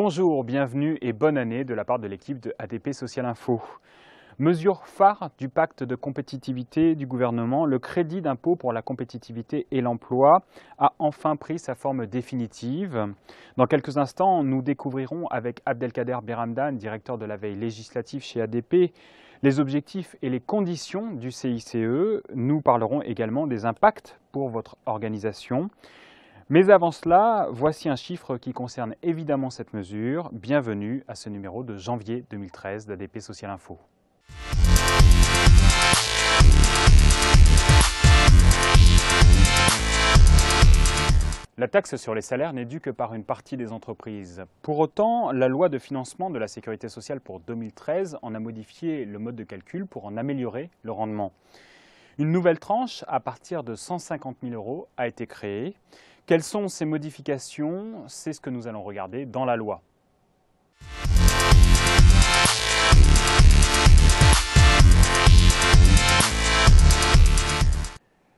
Bonjour, bienvenue et bonne année de la part de l'équipe de ADP Social Info. Mesure phare du pacte de compétitivité du gouvernement, le crédit d'impôt pour la compétitivité et l'emploi a enfin pris sa forme définitive. Dans quelques instants, nous découvrirons avec Abdelkader Biramdan, directeur de la veille législative chez ADP, les objectifs et les conditions du CICE. Nous parlerons également des impacts pour votre organisation. Mais avant cela, voici un chiffre qui concerne évidemment cette mesure. Bienvenue à ce numéro de janvier 2013 d'ADP Social Info. La taxe sur les salaires n'est due que par une partie des entreprises. Pour autant, la loi de financement de la sécurité sociale pour 2013 en a modifié le mode de calcul pour en améliorer le rendement. Une nouvelle tranche à partir de 150 000 € a été créée. Quelles sont ces modifications? C'est ce que nous allons regarder dans la loi.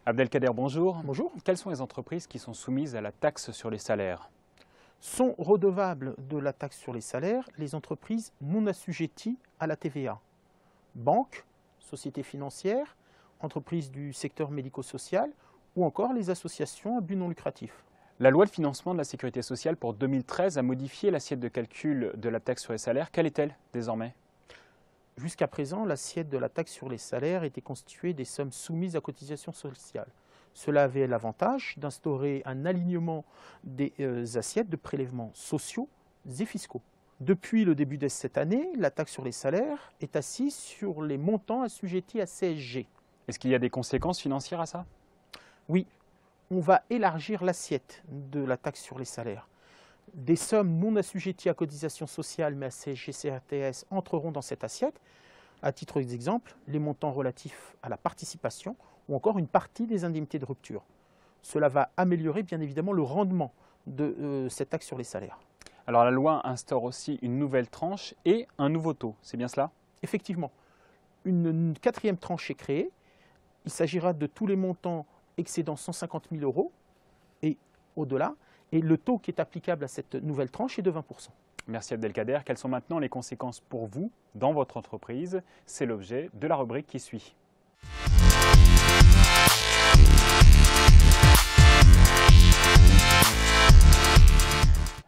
Abdelkader, bonjour. Bonjour. Quelles sont les entreprises qui sont soumises à la taxe sur les salaires? Sont redevables de la taxe sur les salaires les entreprises non assujetties à la TVA. Banques, sociétés financières, entreprises du secteur médico-social ou encore les associations à but non lucratif. La loi de financement de la sécurité sociale pour 2013 a modifié l'assiette de calcul de la taxe sur les salaires. Quelle est-elle désormais? Jusqu'à présent, l'assiette de la taxe sur les salaires était constituée des sommes soumises à cotisation sociale. Cela avait l'avantage d'instaurer un alignement des assiettes de prélèvements sociaux et fiscaux. Depuis le début de cette année, la taxe sur les salaires est assise sur les montants assujettis à CSG. Est-ce qu'il y a des conséquences financières à ça? Oui, on va élargir l'assiette de la taxe sur les salaires. Des sommes non assujetties à cotisation sociale mais à CSG, CRTS entreront dans cette assiette. À titre d'exemple, les montants relatifs à la participation ou encore une partie des indemnités de rupture. Cela va améliorer bien évidemment le rendement de cette taxe sur les salaires. Alors la loi instaure aussi une nouvelle tranche et un nouveau taux, c'est bien cela? Effectivement, une quatrième tranche est créée. Il s'agira de tous les montants excédant 150 000 € et au-delà. Et le taux qui est applicable à cette nouvelle tranche est de 20%. Merci Abdelkader. Quelles sont maintenant les conséquences pour vous dans votre entreprise? C'est l'objet de la rubrique qui suit.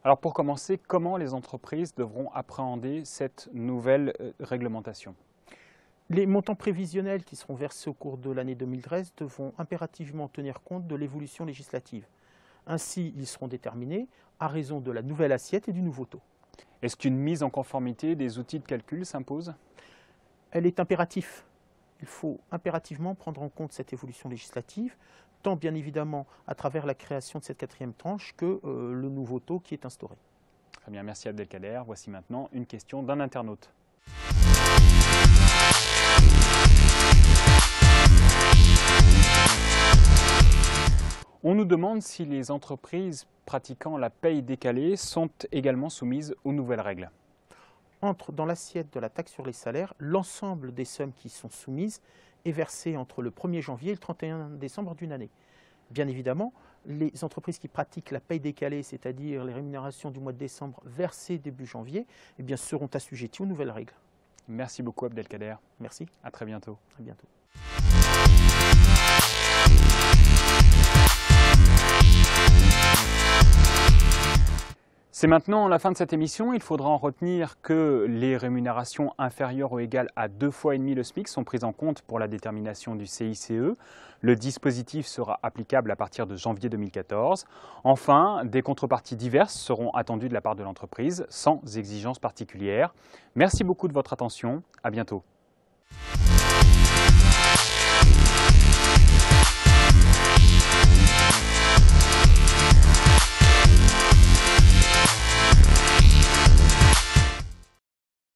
Alors pour commencer, comment les entreprises devront appréhender cette nouvelle réglementation? Les montants prévisionnels qui seront versés au cours de l'année 2013 devront impérativement tenir compte de l'évolution législative. Ainsi, ils seront déterminés à raison de la nouvelle assiette et du nouveau taux. Est-ce qu'une mise en conformité des outils de calcul s'impose? Elle est impérative. Il faut impérativement prendre en compte cette évolution législative, tant bien évidemment à travers la création de cette quatrième tranche que le nouveau taux qui est instauré. Très bien, merci Abdelkader. Voici maintenant une question d'un internaute. On nous demande si les entreprises pratiquant la paye décalée sont également soumises aux nouvelles règles. Entre dans l'assiette de la taxe sur les salaires l'ensemble des sommes qui sont soumises est versé entre le 1er janvier et le 31 décembre d'une année. Bien évidemment, les entreprises qui pratiquent la paye décalée, c'est-à-dire les rémunérations du mois de décembre versées début janvier, eh bien, seront assujetties aux nouvelles règles. Merci beaucoup Abdelkader. Merci. À très bientôt. À bientôt. C'est maintenant la fin de cette émission. Il faudra en retenir que les rémunérations inférieures ou égales à 2,5 fois le SMIC sont prises en compte pour la détermination du CICE. Le dispositif sera applicable à partir de janvier 2014. Enfin, des contreparties diverses seront attendues de la part de l'entreprise, sans exigence particulière. Merci beaucoup de votre attention. À bientôt.